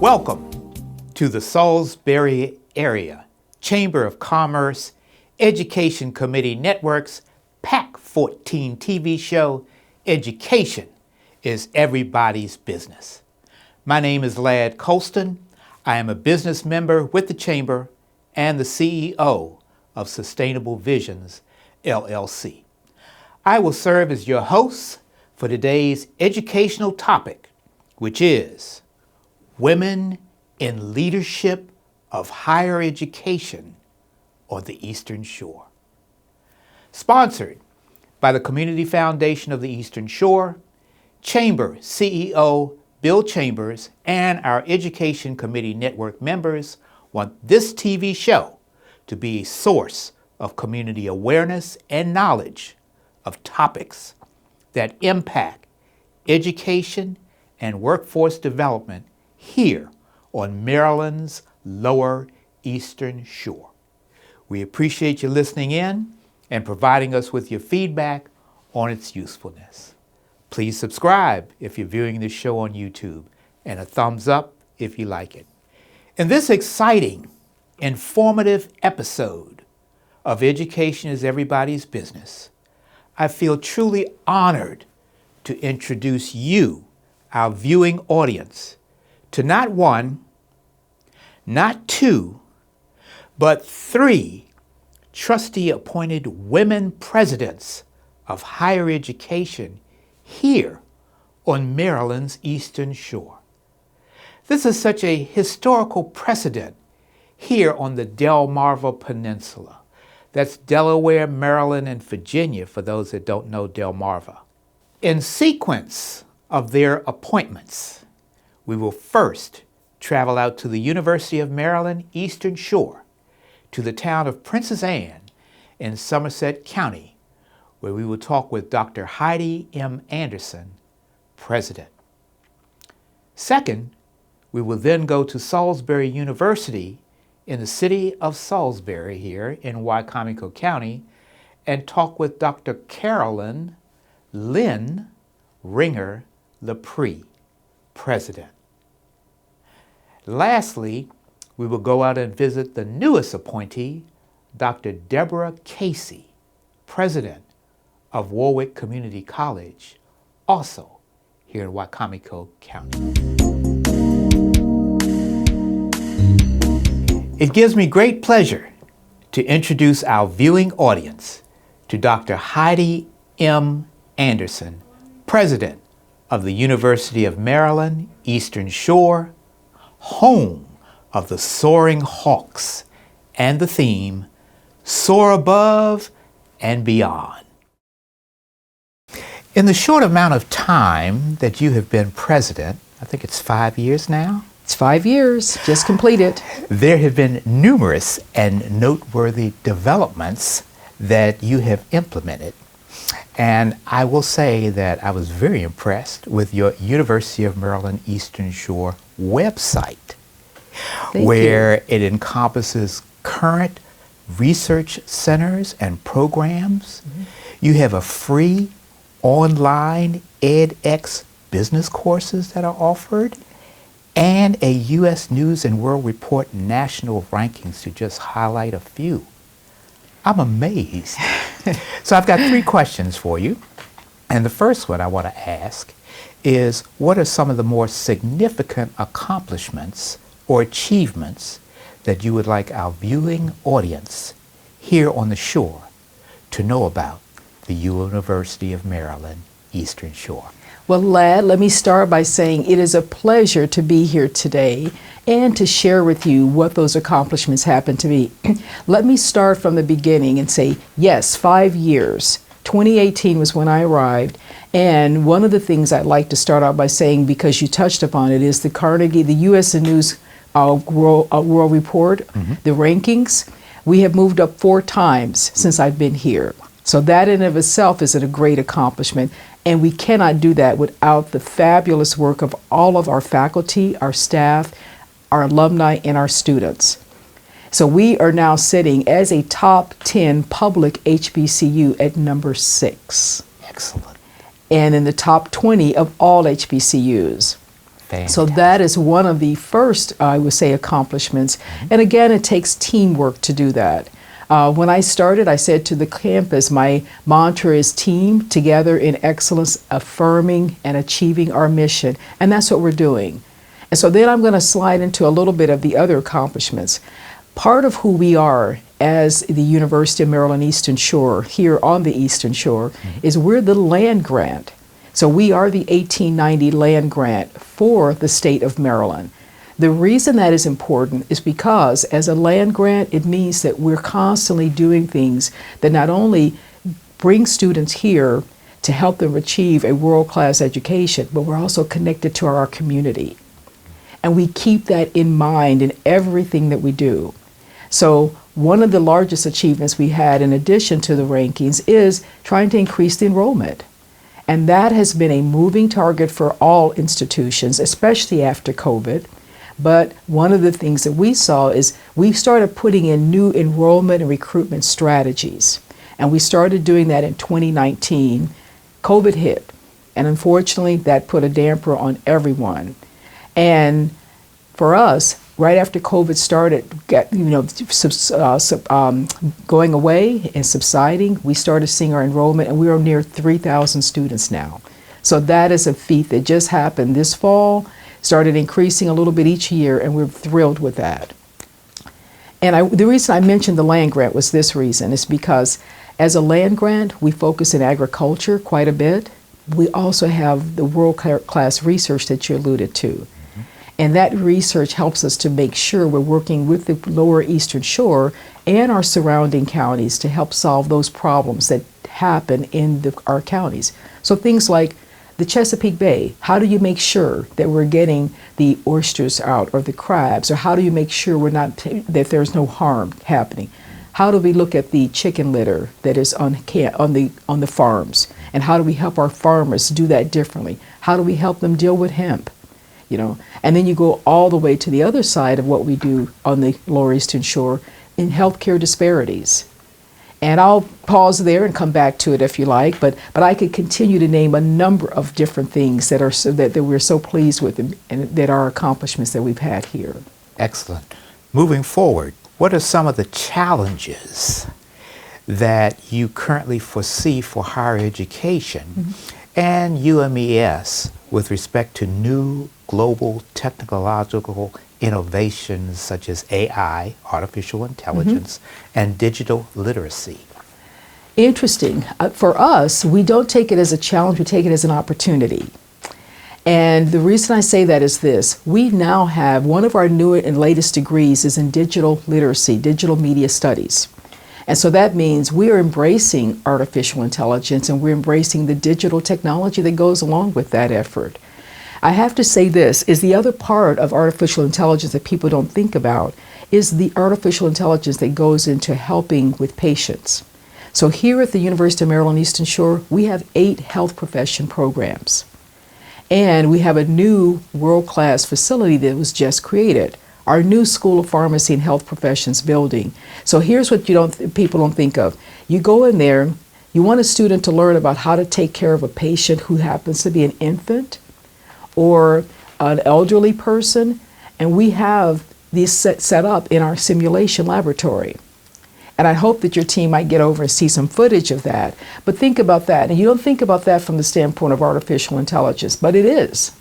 Welcome to the Salisbury Area Chamber of Commerce Education Committee Network's PAC 14 TV show, Education is Everybody's Business. My name is Ladd Colston. I am a business member with the Chamber and the CEO of Sustainable Visions, LLC. I will serve as your host for today's educational topic, which is Women in Leadership of Higher Education on the Eastern Shore. Sponsored by the Community Foundation of the Eastern Shore, Chamber CEO Bill Chambers and our Education Committee Network members want this TV show to be a source of community awareness and knowledge of topics that impact education and workforce development here on Maryland's Lower Eastern Shore. We appreciate you listening in and providing us with your feedback on its usefulness. Please subscribe if you're viewing this show on YouTube, and a thumbs up if you like it. In this exciting, informative episode of Education is Everybody's Business, I feel truly honored to introduce you, our viewing audience, to not one, not two, but three trustee-appointed women presidents of higher education here on Maryland's Eastern Shore. This is such a historical precedent here on the Delmarva Peninsula. That's Delaware, Maryland, and Virginia, for those that don't know Delmarva. In sequence of their appointments, we will first travel out to the University of Maryland Eastern Shore, to the town of Princess Anne in Somerset County, where we will talk with Dr. Heidi M. Anderson, President. Second, we will then go to Salisbury University in the city of Salisbury here in Wycomico County and talk with Dr. Carolyn Lepri, President. Lastly, we will go out and visit the newest appointee, Dr. Deborah Casey, President of Wor-Wic Community College, also here in Wycomico County. It gives me great pleasure to introduce our viewing audience to Dr. Heidi M. Anderson, President of the University of Maryland Eastern Shore, home of the Soaring Hawks and the theme, Soar Above and Beyond. In the short amount of time that you have been president, I think it's 5 years now? It's 5 years, just completed. There have been numerous and noteworthy developments that you have implemented. And I will say that I was very impressed with your University of Maryland Eastern Shore website, where it encompasses current research centers and programs. Mm-hmm. You have a free online edX business courses that are offered, and a U.S. News and World Report national rankings, to just highlight a few. I'm amazed. So I've got three questions for you. And the first one I want to ask is, what are some of the more significant accomplishments or achievements that you would like our viewing audience here on the shore to know about the University of Maryland Eastern Shore? Well, Ladd, let me start by saying it is a pleasure to be here today and to share with you what those accomplishments happen to be. Let me start from the beginning and say, yes, 5 years. 2018 was when I arrived, and one of the things I'd like to start out by saying, because you touched upon it, is the Carnegie, the U.S. News World Report, the rankings. We have moved up 4 times since I've been here. So that in of itself is a great accomplishment. And we cannot do that without the fabulous work of all of our faculty, our staff, our alumni, and our students. So we are now sitting as a top 10 public HBCU at number 6. Excellent. And in the top 20 of all HBCUs. So that is one of the first, I would say, accomplishments. And again, it takes teamwork to do that. When I started, I said to the campus, my mantra is team, together in excellence, affirming and achieving our mission. And that's what we're doing. And so then I'm going to slide into a little bit of the other accomplishments. Part of who we are as the University of Maryland Eastern Shore, here on the Eastern Shore, is we're the land grant. So we are the 1890 land grant for the state of Maryland. The reason that is important is because as a land grant, it means that we're constantly doing things that not only bring students here to help them achieve a world-class education, but we're also connected to our community. And we keep that in mind in everything that we do. So one of the largest achievements we had in addition to the rankings is trying to increase the enrollment. And that has been a moving target for all institutions, especially after COVID. But one of the things that we saw is we started putting in new enrollment and recruitment strategies. And we started doing that in 2019. COVID hit. And unfortunately, that put a damper on everyone. And for us, right after COVID started going away and subsiding, we started seeing our enrollment, and we are near 3,000 students now. So that is a feat that just happened this fall, started increasing a little bit each year, and we're thrilled with that. And the reason I mentioned the land grant was this reason. It's because as a land grant, we focus in agriculture quite a bit. We also have the world-class research that you alluded to. And that research helps us to make sure we're working with the lower Eastern Shore and our surrounding counties to help solve those problems that happen in our counties. So things like the Chesapeake Bay, how do you make sure that we're getting the oysters out or the crabs, or how do you make sure that there's no harm happening? How do we look at the chicken litter that is on the farms, and how do we help our farmers do that differently? How do we help them deal with hemp? And then you go all the way to the other side of what we do on the Lower Eastern Shore in healthcare disparities. And I'll pause there and come back to it if you like, but I could continue to name a number of different things that we're so pleased with and that are accomplishments that we've had here. Excellent. Moving forward, what are some of the challenges that you currently foresee for higher education and UMES with respect to new global technological innovations such as AI, artificial intelligence, and digital literacy? Interesting. For us, we don't take it as a challenge, we take it as an opportunity. And the reason I say that is this: we now have one of our new and latest degrees is in digital literacy, digital media studies. And so that means we are embracing artificial intelligence, and we're embracing the digital technology that goes along with that effort. I have to say this is the other part of artificial intelligence that people don't think about is the artificial intelligence that goes into helping with patients. So here at the University of Maryland Eastern Shore, we have 8 health profession programs. And we have a new world-class facility that was just created, our new School of Pharmacy and Health Professions building. So here's what people don't think of. You go in there, you want a student to learn about how to take care of a patient who happens to be an infant or an elderly person, and we have these set up in our simulation laboratory. And I hope that your team might get over and see some footage of that. But think about that. And you don't think about that from the standpoint of artificial intelligence, but it is.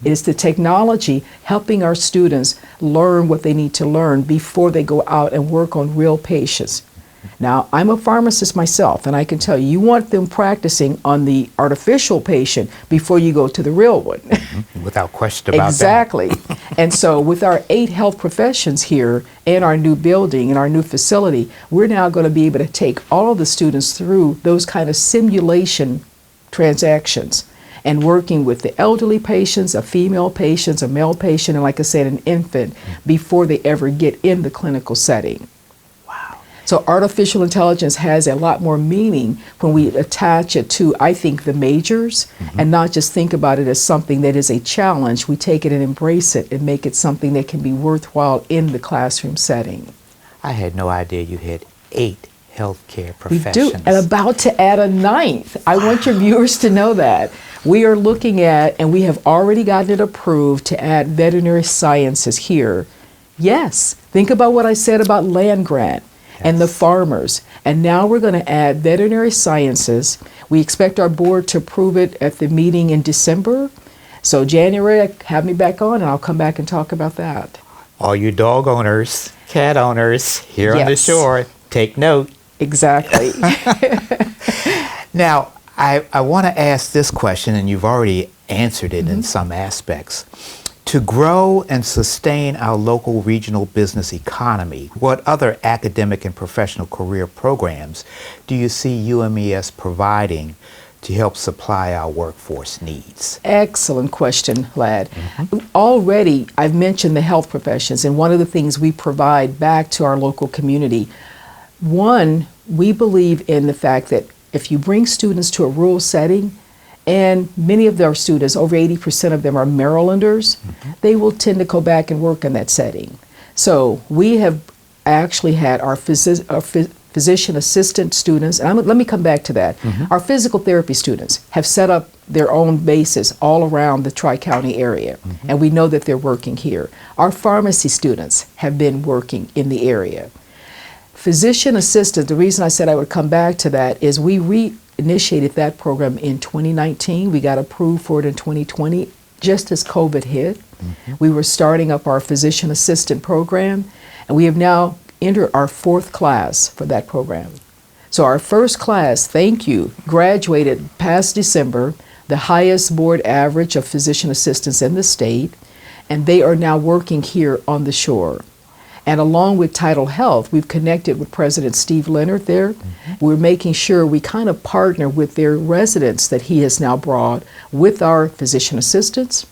It is the technology helping our students learn what they need to learn before they go out and work on real patients. Now, I'm a pharmacist myself, and I can tell you, you want them practicing on the artificial patient before you go to the real one. Without question about exactly. that. Exactly. And so with our 8 health professions here in our new building, in our new facility, we're now going to be able to take all of the students through those kind of simulation transactions and working with the elderly patients, a female patient, a male patient, and like I said, an infant, before they ever get in the clinical setting. So artificial intelligence has a lot more meaning when we attach it to, I think, the majors, and not just think about it as something that is a challenge. We take it and embrace it and make it something that can be worthwhile in the classroom setting. I had no idea you had 8 healthcare professions. We do, and about to add a 9th. I want your viewers to know that. We are looking at, and we have already gotten it approved to add veterinary sciences here. Yes, think about what I said about land grant and the farmers. And now we're going to add veterinary sciences. We expect our board to approve it at the meeting in December. So January, have me back on and I'll come back and talk about that. All you dog owners, cat owners here on the shore, take note. Exactly. Now, I want to ask this question, and you've already answered it in some aspects. To grow and sustain our local regional business economy, what other academic and professional career programs do you see UMES providing to help supply our workforce needs? Excellent question, Lad. Already, I've mentioned the health professions, and one of the things we provide back to our local community. One, we believe in the fact that if you bring students to a rural setting, and many of our students, over 80% of them are Marylanders, they will tend to go back and work in that setting. So we have actually had our physician assistant students, and let me come back to that. Our physical therapy students have set up their own bases all around the Tri-County area, and we know that they're working here. Our pharmacy students have been working in the area. Physician assistant, the reason I said I would come back to that is we reinitiated that program in 2019. We got approved for it in 2020, just as COVID hit. We were starting up our physician assistant program, and we have now entered our 4th class for that program. So our first class, thank you, graduated past December, the highest board average of physician assistants in the state, and they are now working here on the shore. And along with Tidal Health, we've connected with President Steve Leonard there. We're making sure we kind of partner with their residents that he has now brought with our physician assistants,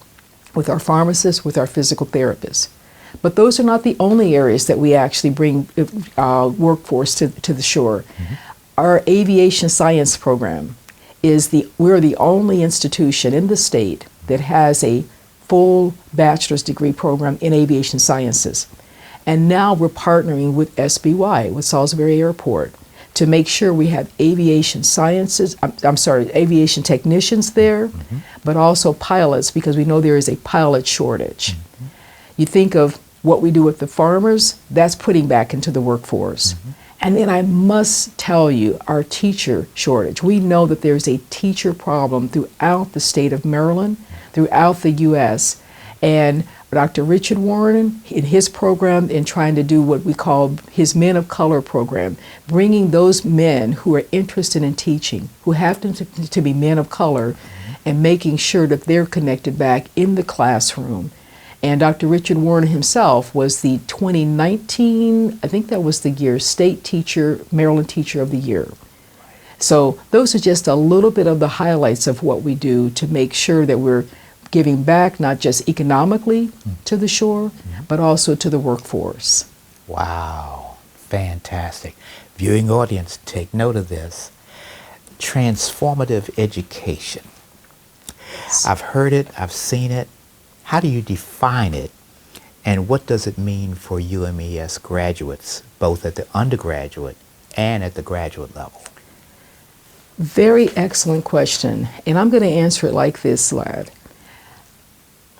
with our pharmacists, with our physical therapists. But those are not the only areas that we actually bring workforce to the shore. Our aviation science program we're the only institution in the state that has a full bachelor's degree program in aviation sciences. And now we're partnering with SBY, with Salisbury Airport, to make sure we have aviation sciences, aviation technicians there, but also pilots, because we know there is a pilot shortage. You think of what we do with the farmers, that's putting back into the workforce. And then I must tell you, our teacher shortage. We know that there's a teacher problem throughout the state of Maryland, throughout the U.S., and Dr. Richard Warren, in his program, in trying to do what we call his Men of Color program, bringing those men who are interested in teaching, who happen to be men of color, and making sure that they're connected back in the classroom. And Dr. Richard Warren himself was the 2019, I think that was the year, State Teacher, Maryland Teacher of the Year. So those are just a little bit of the highlights of what we do to make sure that we're giving back not just economically to the shore, but also to the workforce. Wow, fantastic. Viewing audience, take note of this. Transformative education. I've heard it, I've seen it. How do you define it, and what does it mean for UMES graduates, both at the undergraduate and at the graduate level? Very excellent question, and I'm going to answer it like this, Lad.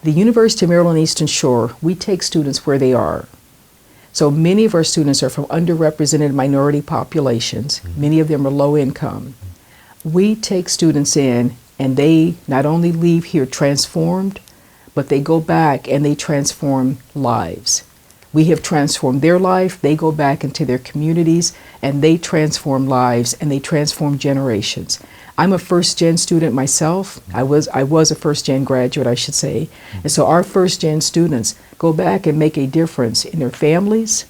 The University of Maryland Eastern Shore, we take students where they are. So many of our students are from underrepresented minority populations. Many of them are low income. We take students in, and they not only leave here transformed, but they go back and they transform lives. We have transformed their life, they go back into their communities, and they transform lives, and they transform generations. I'm a first-gen student myself. I was a first-gen graduate, I should say. And so our first-gen students go back and make a difference in their families,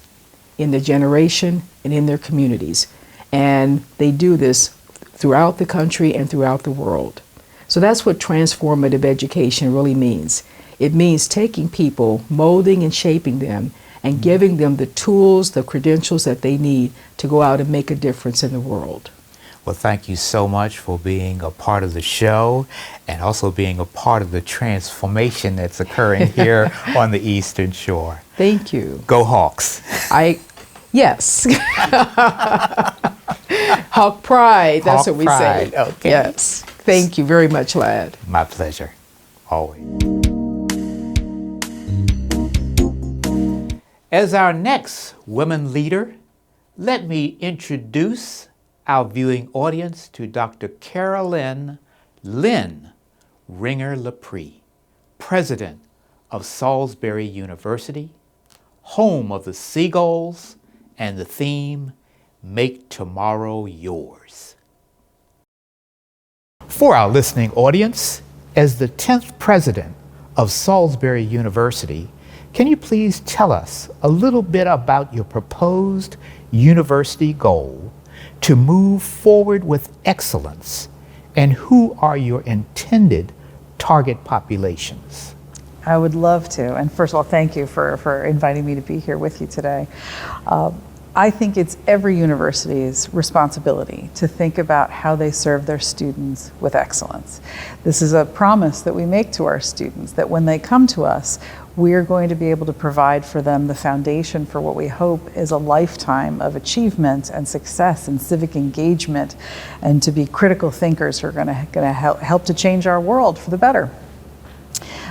in their generation, and in their communities. And they do this throughout the country and throughout the world. So that's what transformative education really means. It means taking people, molding and shaping them, and giving them the tools, the credentials that they need to go out and make a difference in the world. Well, thank you so much for being a part of the show and also being a part of the transformation that's occurring here on the Eastern Shore. Thank you. Go Hawks. Yes. Hawk Pride, that's Hawk what we Pride. say. Okay. Yes. Thank you very much, Lad. My pleasure, always. As our next women leader, let me introduce our viewing audience to Dr. Carolyn Lepri, President of Salisbury University, home of the Seagulls and the theme, Make Tomorrow Yours. For our listening audience, as the 10th president of Salisbury University, can you please tell us a little bit about your proposed university goal to move forward with excellence, and who are your intended target populations? I would love to. And first of all, thank you for inviting me to be here with you today. I think it's every university's responsibility to think about how they serve their students with excellence. This is a promise that we make to our students, that when they come to us, we are going to be able to provide for them the foundation for what we hope is a lifetime of achievement and success and civic engagement, and to be critical thinkers who are going to help to change our world for the better.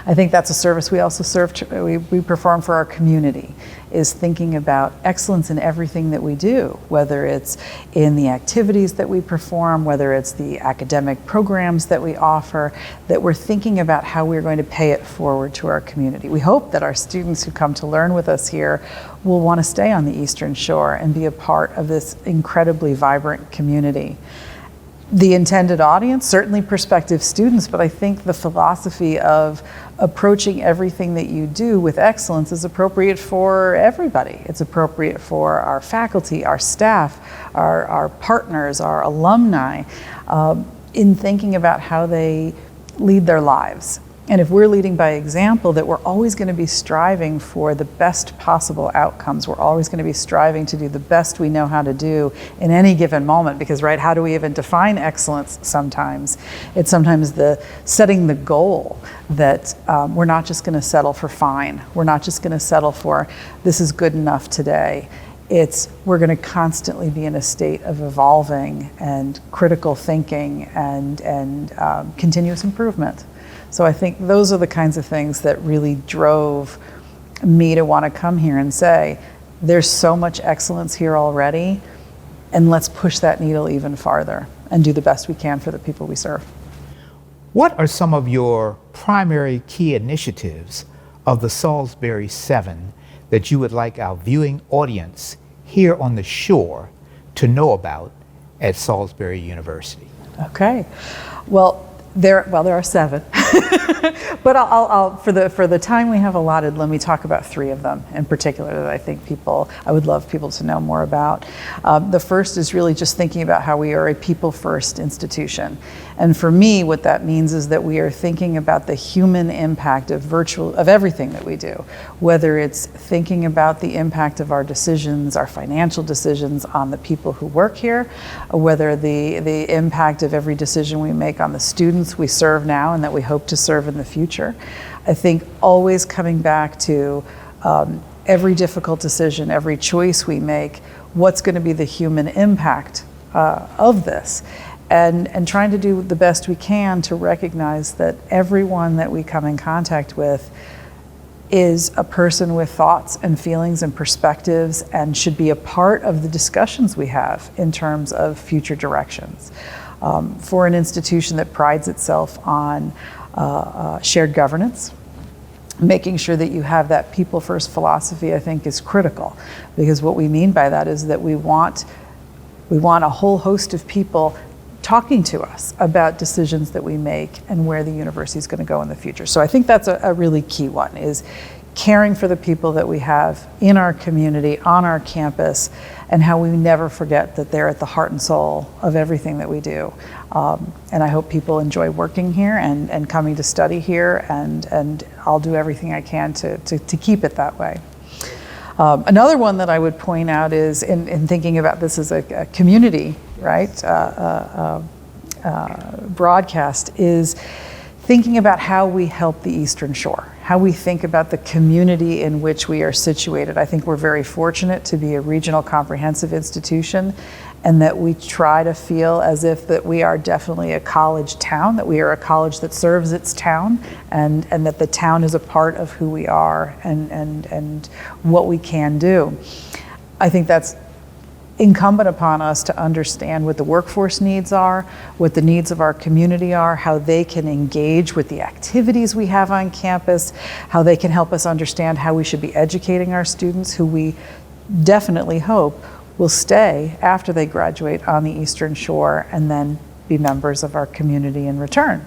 I think that's a service we also we perform for our community, is thinking about excellence in everything that we do, whether it's in the activities that we perform, whether it's the academic programs that we offer, that we're thinking about how we're going to pay it forward to our community. We hope that our students who come to learn with us here will want to stay on the Eastern Shore and be a part of this incredibly vibrant community. The intended audience, certainly prospective students, but I think the philosophy of approaching everything that you do with excellence is appropriate for everybody. It's appropriate for our faculty, our staff, our partners, our alumni, in thinking about how they lead their lives. And if we're leading by example, that we're always going to be striving for the best possible outcomes. We're always going to be striving to do the best we know how to do in any given moment, because, right, how do we even define excellence sometimes? It's sometimes the setting the goal that we're not just going to settle for fine. We're not just going to settle for this is good enough today. We're going to constantly be in a state of evolving and critical thinking and continuous improvement. So I think those are the kinds of things that really drove me to want to come here and say, there's so much excellence here already, and let's push that needle even farther and do the best we can for the people we serve. What are some of your primary key initiatives of the Salisbury 7 that you would like our viewing audience here on the shore to know about at Salisbury University? Okay. Well, there are 7, but I'll for the time we have allotted, let me talk about 3 of them in particular that I think I would love people to know more about. The first is really just thinking about how we are a people-first institution, and for me, what that means is that we are thinking about the human impact of everything that we do, whether it's thinking about the impact of our decisions, our financial decisions on the people who work here, or whether the impact of every decision we make on the students we serve now and that we hope to serve in the future. I think always coming back to every difficult decision, every choice we make, what's going to be the human impact of this, and trying to do the best we can to recognize that everyone that we come in contact with is a person with thoughts and feelings and perspectives and should be a part of the discussions we have in terms of future directions. For an institution that prides itself on shared governance, making sure that you have that people-first philosophy, I think, is critical, because what we mean by that is that we want a whole host of people talking to us about decisions that we make and where the university is going to go in the future. So I think that's a really key one, is caring for the people that we have in our community, on our campus, and how we never forget that they're at the heart and soul of everything that we do. And I hope people enjoy working here and coming to study here, and I'll do everything I can to keep it that way. Another one that I would point out is in thinking about this as a community, right, broadcast, is thinking about how we help the Eastern Shore, how we think about the community in which we are situated. I think we're very fortunate to be a regional comprehensive institution, and that we try to feel as if that we are definitely a college town, that we are a college that serves its town, and that the town is a part of who we are and what we can do. I think that's incumbent upon us to understand what the workforce needs are, what the needs of our community are, how they can engage with the activities we have on campus, how they can help us understand how we should be educating our students, who we definitely hope will stay after they graduate on the Eastern Shore and then be members of our community in return.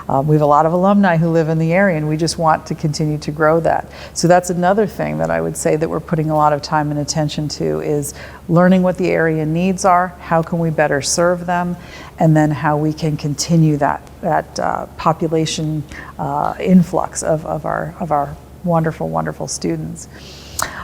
We have a lot of alumni who live in the area, and we just want to continue to grow that. So that's another thing that I would say that we're putting a lot of time and attention to, is learning what the area needs are, how can we better serve them, and then how we can continue that population influx of our wonderful, wonderful students.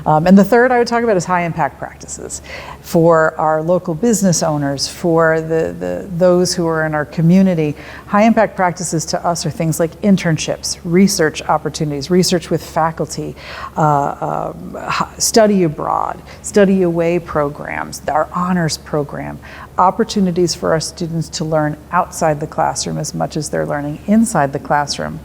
And the third I would talk about is high impact practices for our local business owners, for those who are in our community. High impact practices to us are things like internships, research opportunities, research with faculty, study abroad, study away programs, our honors program, opportunities for our students to learn outside the classroom as much as they're learning inside the classroom.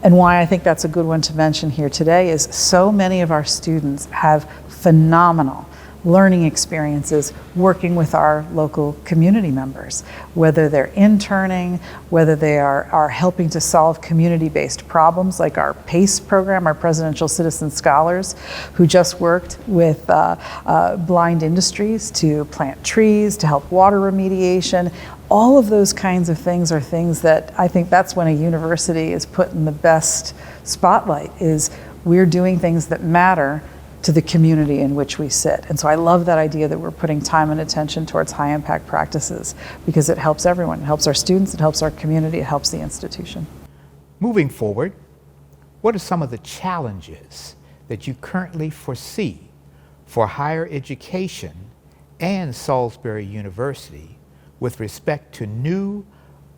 And why I think that's a good one to mention here today is so many of our students have phenomenal learning experiences working with our local community members, whether they're interning, whether they are helping to solve community-based problems like our PACE program, our Presidential Citizen Scholars, who just worked with blind industries to plant trees, to help water remediation. All of those kinds of things are things that I think that's when a university is put in the best spotlight, is we're doing things that matter to the community in which we sit. And so I love that idea that we're putting time and attention towards high impact practices, because it helps everyone. It helps our students, it helps our community, it helps the institution. Moving forward, what are some of the challenges that you currently foresee for higher education and Salisbury University with respect to new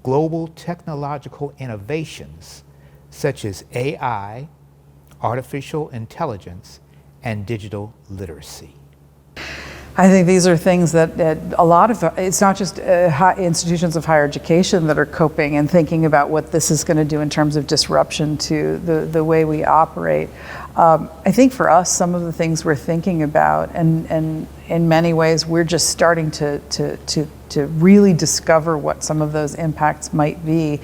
global technological innovations such as AI, artificial intelligence, and digital literacy? I think these are things that a lot of, it's not just institutions of higher education that are coping and thinking about what this is going to do in terms of disruption to the way we operate. I think for us, some of the things we're thinking about, and in many ways, we're just starting to really discover what some of those impacts might be.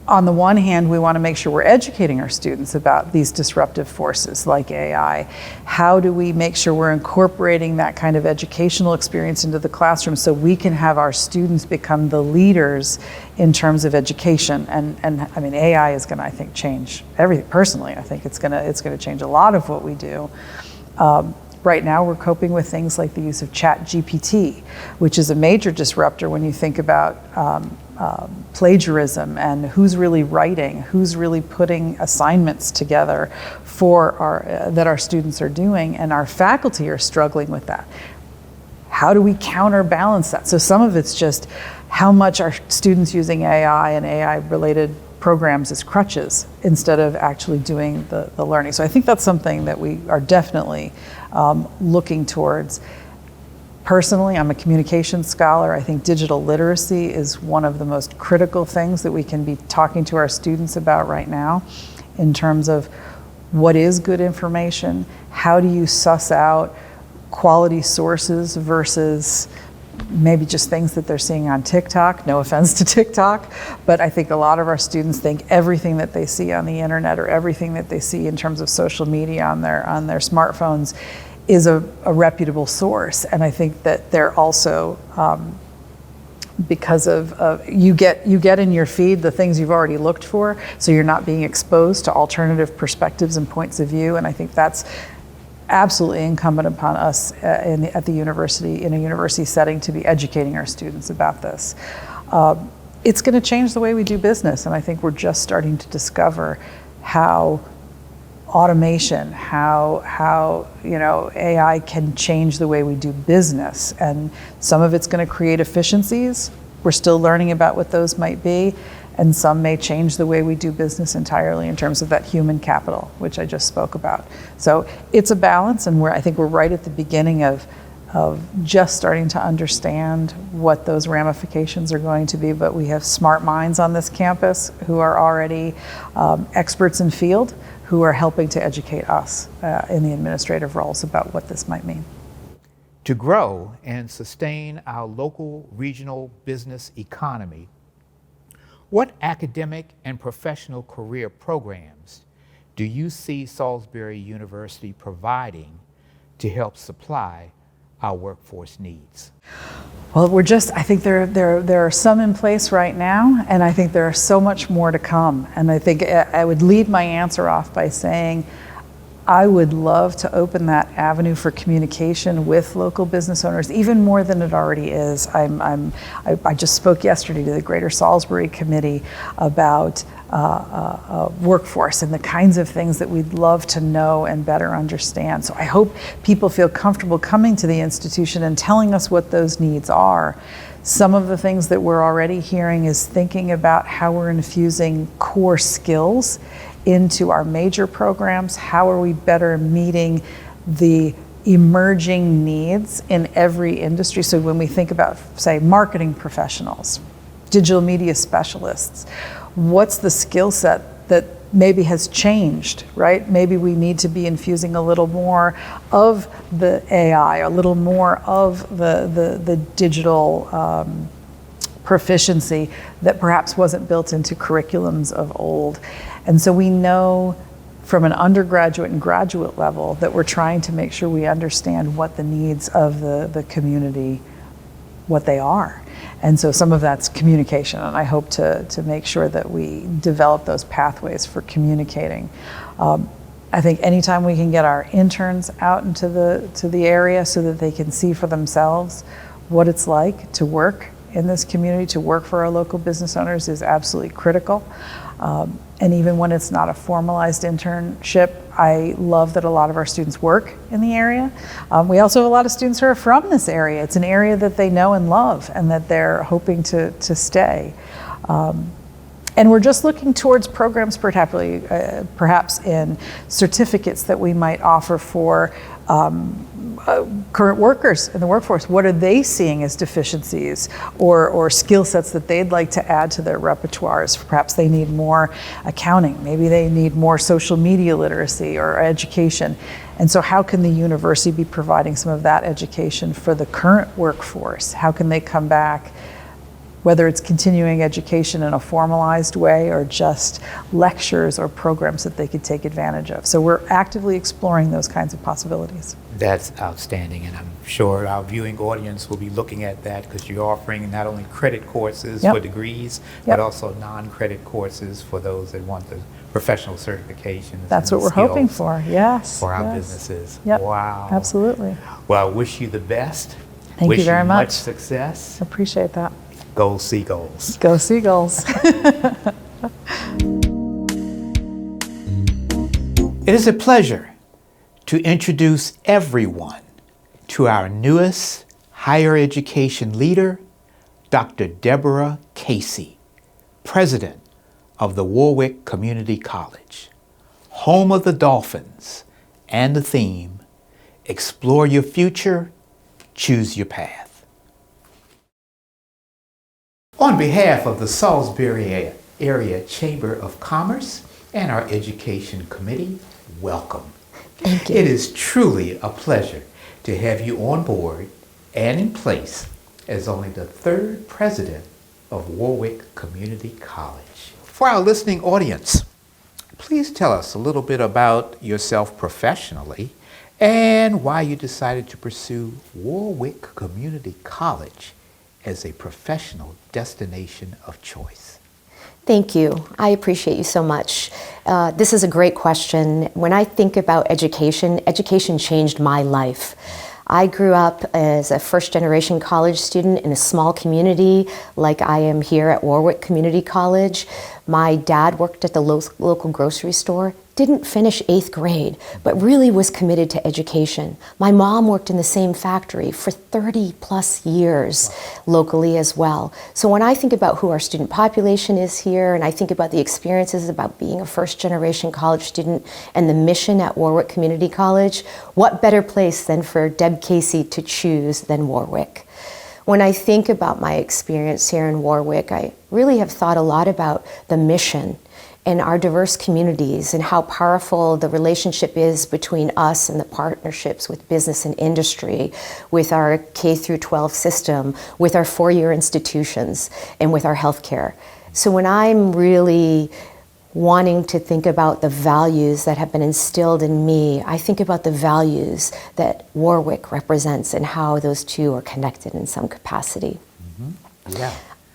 On the one hand, we want to make sure we're educating our students about these disruptive forces like AI. How do we make sure we're incorporating that kind of educational experience into the classroom so we can have our students become the leaders in terms of education? And I mean, AI is going to, I think, change everything. Personally, I think it's going to change a lot of what we do. Right now, we're coping with things like the use of ChatGPT, which is a major disruptor when you think about plagiarism and who's really writing, who's really putting assignments together for that our students are doing, and our faculty are struggling with that. How do we counterbalance that? So some of it's just how much are students using AI and AI-related programs as crutches instead of actually doing the learning. So I think that's something that we are definitely looking towards. Personally, I'm a communications scholar. I think digital literacy is one of the most critical things that we can be talking to our students about right now in terms of what is good information, how do you suss out quality sources versus maybe just things that they're seeing on TikTok. No offense to TikTok, but I think a lot of our students think everything that they see on the internet or everything that they see in terms of social media on their smartphones is a reputable source. And I think that they're also, because of you get in your feed the things you've already looked for, so you're not being exposed to alternative perspectives and points of view. And I think that's absolutely incumbent upon us at the university, in a university setting, to be educating our students about this. It's going to change the way we do business, and I think we're just starting to discover how automation, how AI can change the way we do business, and some of it's going to create efficiencies. We're still learning about what those might be, and some may change the way we do business entirely in terms of that human capital, which I just spoke about. So it's a balance, and I think we're right at the beginning of just starting to understand what those ramifications are going to be. But we have smart minds on this campus who are already experts in field, who are helping to educate us in the administrative roles about what this might mean. To grow and sustain our local regional business economy, what academic and professional career programs do you see Salisbury University providing to help supply our workforce needs? Well, I think there are some in place right now, and I think there are so much more to come. And I think I would lead my answer off by saying I would love to open that avenue for communication with local business owners, even more than it already is. I just spoke yesterday to the Greater Salisbury Committee about workforce and the kinds of things that we'd love to know and better understand. So I hope people feel comfortable coming to the institution and telling us what those needs are. Some of the things that we're already hearing is thinking about how we're infusing core skills into our major programs. How are we better meeting the emerging needs in every industry? So when we think about, say, marketing professionals, digital media specialists, what's the skill set that maybe has changed, right? Maybe we need to be infusing a little more of the AI, a little more of the digital proficiency that perhaps wasn't built into curriculums of old. And so we know from an undergraduate and graduate level that we're trying to make sure we understand what the needs of the community, what they are. And so some of that's communication, and I hope to make sure that we develop those pathways for communicating. I think anytime we can get our interns out into the area so that they can see for themselves what it's like to work in this community, to work for our local business owners, is absolutely critical. And even when it's not a formalized internship, I love that a lot of our students work in the area. We also have a lot of students who are from this area. It's an area that they know and love and that they're hoping to stay. And we're just looking towards programs, perhaps in certificates that we might offer for current workers in the workforce. What are they seeing as deficiencies or skill sets that they'd like to add to their repertoires? Perhaps they need more accounting. Maybe they need more social media literacy or education. And so how can the university be providing some of that education for the current workforce? How can they come back, whether it's continuing education in a formalized way or just lectures or programs that they could take advantage of? So we're actively exploring those kinds of possibilities. That's outstanding, and I'm sure our viewing audience will be looking at that because you're offering not only credit courses for degrees, but also non-credit courses for those that want the professional certifications. That's what we're hoping for, yes. For our businesses. Yep. Wow. Absolutely. Well, I wish you the best. Thank you very much. Much success. Appreciate that. Go Seagulls. Go Seagulls. It is a pleasure to introduce everyone to our newest higher education leader, Dr. Deborah Casey, President of the Wor-Wic Community College, home of the Dolphins, and the theme, Explore Your Future, Choose Your Path. On behalf of the Salisbury Area Chamber of Commerce and our Education Committee, welcome. Thank you. It is truly a pleasure to have you on board and in place as only the third president of Wor-Wic Community College. For our listening audience, please tell us a little bit about yourself professionally and why you decided to pursue Wor-Wic Community College as a professional destination of choice. Thank you. I appreciate you so much. This is a great question. When I think about education, education changed my life. I grew up as a first-generation college student in a small community like I am here at Wor-Wic Community College. My dad worked at the local grocery store, didn't finish 8th grade, but really was committed to education. My mom worked in the same factory for 30 plus years locally as well. So when I think about who our student population is here, and I think about the experiences about being a first generation college student and the mission at Wor-Wic Community College, what better place than for Deb Casey to choose than Wor-Wic? When I think about my experience here in Wor-Wic, I really have thought a lot about the mission and our diverse communities and how powerful the relationship is between us and the partnerships with business and industry, with our K through 12 system, with our four-year institutions, and with our healthcare. So when I'm really wanting to think about the values that have been instilled in me, I think about the values that Wor-Wic represents and how those two are connected in some capacity. Mm-hmm. Yeah.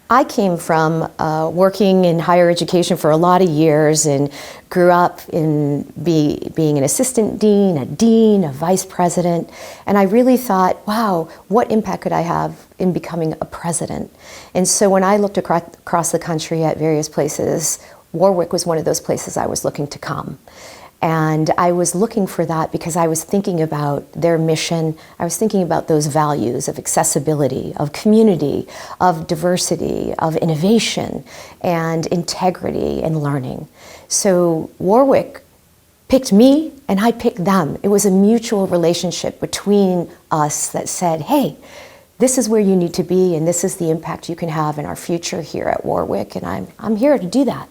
I came from working in higher education for a lot of years and grew up in being an assistant dean, a vice president, and I really thought, wow, what impact could I have in becoming a president? And so when I looked across the country at various places, Wor-Wic was one of those places I was looking to come. And I was looking for that because I was thinking about their mission. I was thinking about those values of accessibility, of community, of diversity, of innovation, and integrity and learning. So Wor-Wic picked me and I picked them. It was a mutual relationship between us that said, hey, this is where you need to be and this is the impact you can have in our future here at Wor-Wic, and I'm here to do that,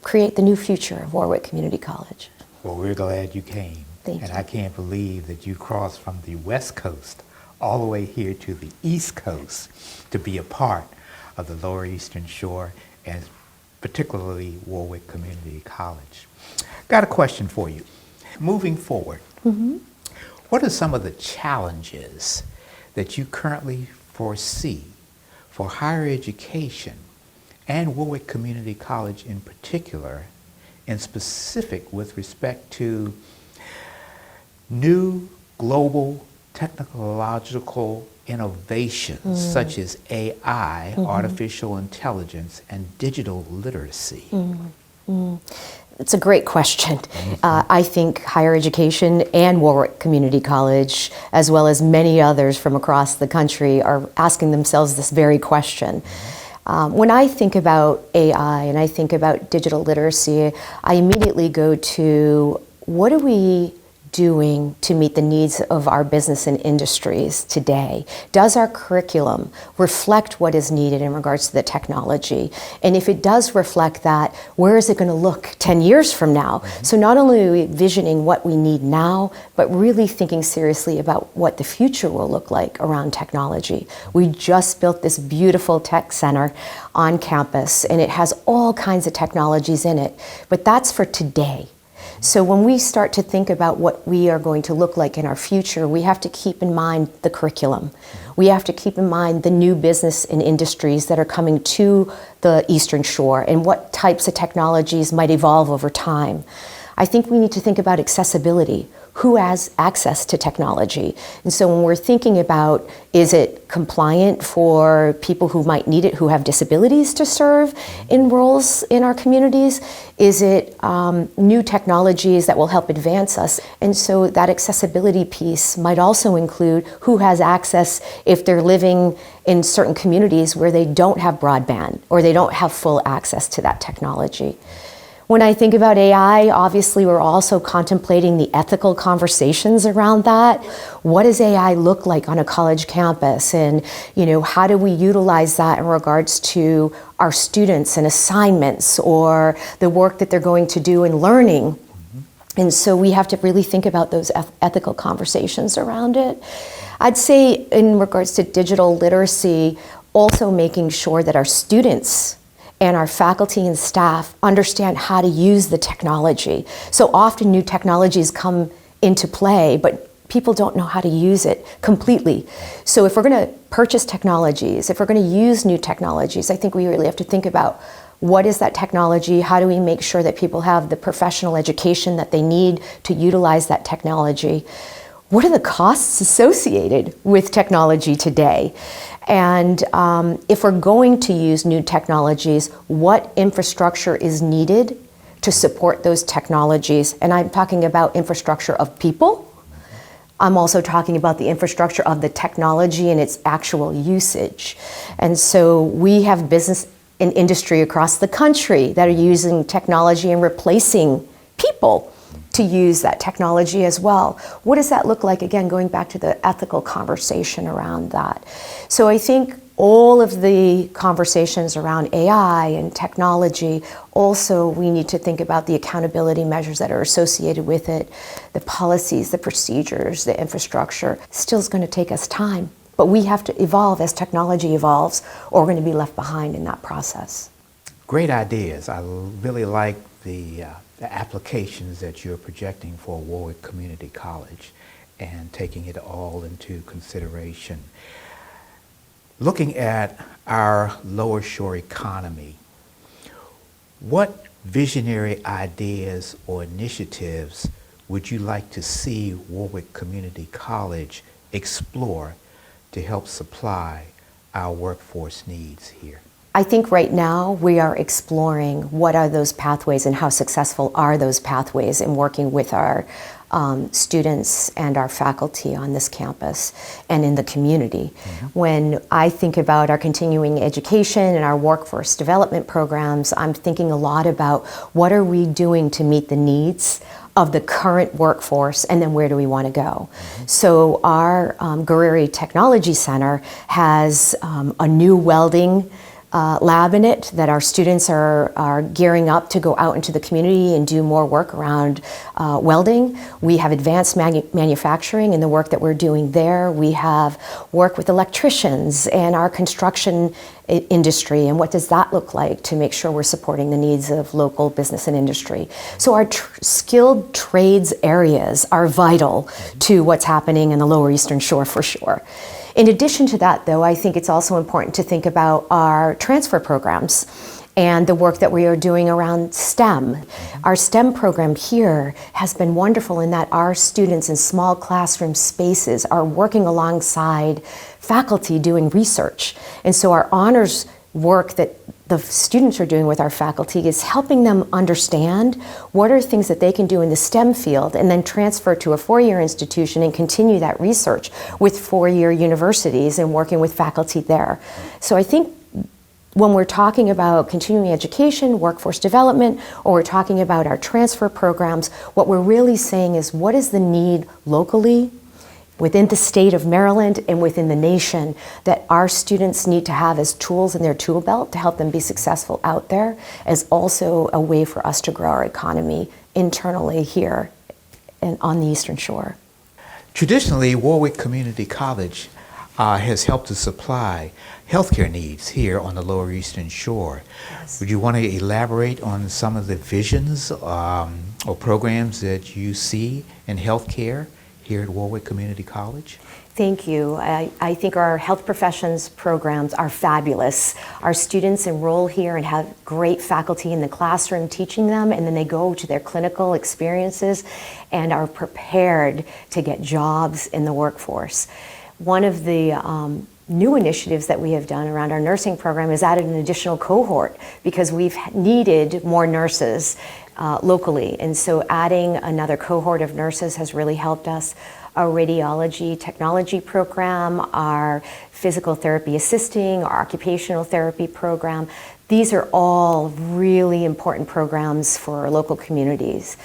create the new future of Wor-Wic Community College. Well, we're glad you came. Thank you. I can't believe that you crossed from the West Coast all the way here to the East Coast to be a part of the Lower Eastern Shore and particularly Wor-Wic Community College. Got a question for you. Moving forward, what are some of the challenges that you currently foresee for higher education and Wor-Wic Community College in particular, in specific with respect to new global technological innovations such as AI, artificial intelligence, and digital literacy? It's a great question. I think higher education and Wor-Wic Community College, as well as many others from across the country, are asking themselves this very question. When I think about AI and I think about digital literacy, I immediately go to what are we doing to meet the needs of our business and industries today? Does our curriculum reflect what is needed in regards to the technology? And if it does reflect that, where is it going to look 10 years from now? So not only are we visioning what we need now, but really thinking seriously about what the future will look like around technology. We just built this beautiful tech center on campus, and it has all kinds of technologies in it, but that's for today. So when we start to think about what we are going to look like in our future, we have to keep in mind the curriculum. We have to keep in mind the new business and industries that are coming to the Eastern Shore and what types of technologies might evolve over time. I think we need to think about accessibility. Who has access to technology? And so when we're thinking about, is it compliant for people who might need it, who have disabilities to serve in roles in our communities? Is it new technologies that will help advance us? And so that accessibility piece might also include who has access if they're living in certain communities where they don't have broadband or they don't have full access to that technology. When I think about AI, obviously we're also contemplating the ethical conversations around that. What does AI look like on a college campus? And, how do we utilize that in regards to our students and assignments or the work that they're going to do in learning? And so we have to really think about those ethical conversations around it. I'd say in regards to digital literacy, also making sure that our students and our faculty and staff understand how to use the technology. So often new technologies come into play, but people don't know how to use it completely. So if we're going to purchase technologies, if we're going to use new technologies, I think we really have to think about what is that technology, how do we make sure that people have the professional education that they need to utilize that technology. what are the costs associated with technology today? And if we're going to use new technologies, what infrastructure is needed to support those technologies? And I'm talking about infrastructure of people. I'm also talking about the infrastructure of the technology and its actual usage. And so we have business and industry across the country that are using technology and replacing people to use that technology as well. What does that look like? Again, going back to the ethical conversation around that. So I think all of the conversations around AI and technology, also we need to think about the accountability measures that are associated with it, the policies, the procedures, the infrastructure. Still is going to take us time, but we have to evolve as technology evolves, or we're going to be left behind in that process. Great ideas. I really like the applications that you're projecting for Wor-Wic Community College and taking it all into consideration. Looking at our Lower Shore economy, what visionary ideas or initiatives would you like to see Wor-Wic Community College explore to help supply our workforce needs here? I think right now we are exploring what are those pathways and how successful are those pathways in working with our students and our faculty on this campus and in the community. Mm-hmm. When I think about our continuing education and our workforce development programs, I'm thinking a lot about what are we doing to meet the needs of the current workforce, and then where do we want to go? Mm-hmm. So our Guerreri Technology Center has a new welding lab in it that our students are gearing up to go out into the community and do more work around welding. We have advanced manufacturing and the work that we're doing there. We have work with electricians and our construction industry, and what does that look like to make sure we're supporting the needs of local business and industry. So our skilled trades areas are vital to what's happening in the Lower Eastern Shore for sure. In addition to that, though, I think it's also important to think about our transfer programs and the work that we are doing around STEM. Our STEM program here has been wonderful in that our students in small classroom spaces are working alongside faculty doing research. And so our honors work that the students are doing with our faculty is helping them understand what are things that they can do in the STEM field and then transfer to a four-year institution and continue that research with four-year universities and working with faculty there. So I think when we're talking about continuing education, workforce development, or we're talking about our transfer programs, what we're really saying is what is the need locally within the state of Maryland and within the nation that our students need to have as tools in their tool belt to help them be successful out there, as also a way for us to grow our economy internally here and on the Eastern Shore. Traditionally, Wor-Wic Community College has helped to supply healthcare needs here on the Lower Eastern Shore. Yes. Would you want to elaborate on some of the visions or programs that you see in healthcare here at Wor-Wic Community College? Thank you. I think our health professions programs are fabulous. Our students enroll here and have great faculty in the classroom teaching them, and then they go to their clinical experiences and are prepared to get jobs in the workforce. One of the new initiatives that we have done around our nursing program is added an additional cohort because we've needed more nurses locally, and so adding another cohort of nurses has really helped us. Our radiology technology program, our physical therapy assisting, our occupational therapy program, these are all really important programs for our local communities.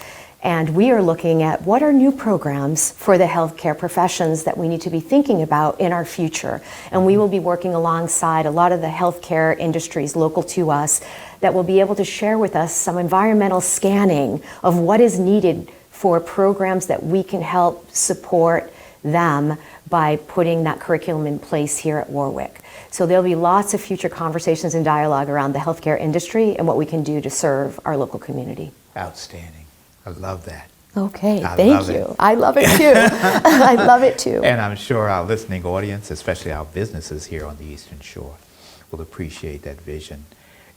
And we are looking at what are new programs for the healthcare professions that we need to be thinking about in our future. And we will be working alongside a lot of the healthcare industries local to us that will be able to share with us some environmental scanning of what is needed for programs that we can help support them by putting that curriculum in place here at Wor-Wic. So there'll be lots of future conversations and dialogue around the healthcare industry and what we can do to serve our local community. Outstanding. I love that. Okay, thank you. I love it too. I love it too. And I'm sure our listening audience, especially our businesses here on the Eastern Shore, will appreciate that vision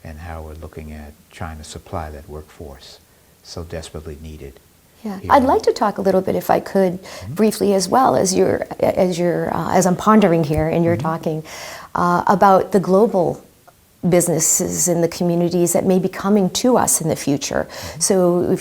and how we're looking at trying to supply that workforce so desperately needed Yeah, here. I'd like to talk a little bit, if I could, briefly as well as I'm pondering here and you're talking about the global businesses in the communities that may be coming to us in the future. So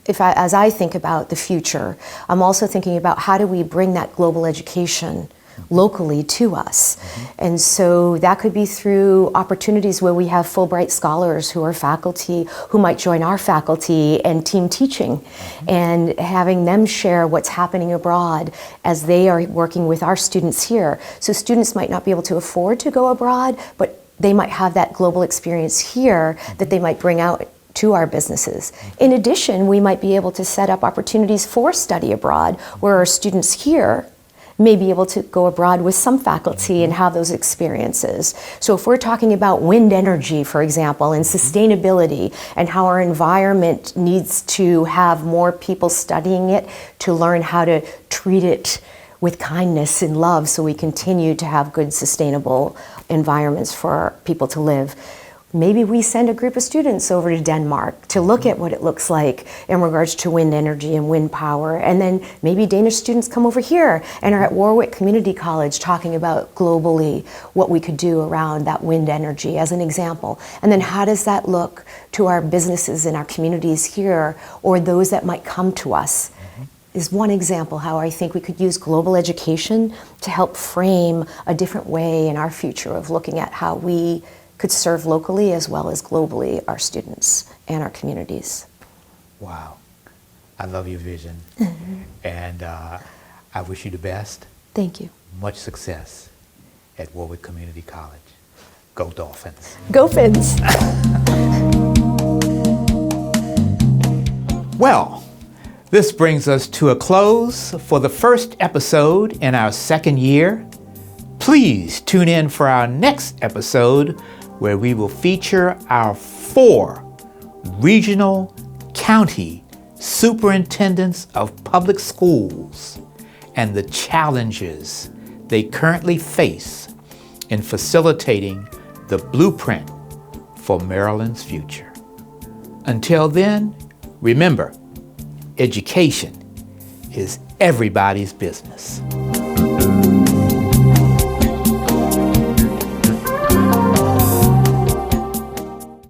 as I think about the future, I'm also thinking about how do we bring that global education locally to us. And so that could be through opportunities where we have Fulbright scholars who are faculty who might join our faculty and team teaching, and having them share what's happening abroad as they are working with our students here. So students might not be able to afford to go abroad, but they might have that global experience here that they might bring out to our businesses. In addition, we might be able to set up opportunities for study abroad where our students here may be able to go abroad with some faculty and have those experiences. So if we're talking about wind energy, for example, and sustainability, and how our environment needs to have more people studying it to learn how to treat it with kindness and love so we continue to have good, sustainable environments for people to live. Maybe we send a group of students over to Denmark to look at what it looks like in regards to wind energy and wind power. And then maybe Danish students come over here and are at Wor-Wic Community College talking about globally what we could do around that wind energy as an example. And then how does that look to our businesses in our communities here, or those that might come to us? Is one example how I think we could use global education to help frame a different way in our future of looking at how we could serve locally as well as globally our students and our communities. Wow. I love your vision. And I wish you the best. Thank you. Much success at Wor-Wic Community College. Go Dolphins. Go Fins. Well, this brings us to a close for the first episode in our second year. Please tune in for our next episode, where we will feature our 4 regional county superintendents of public schools and the challenges they currently face in facilitating the blueprint for Maryland's future. Until then, remember, education is everybody's business.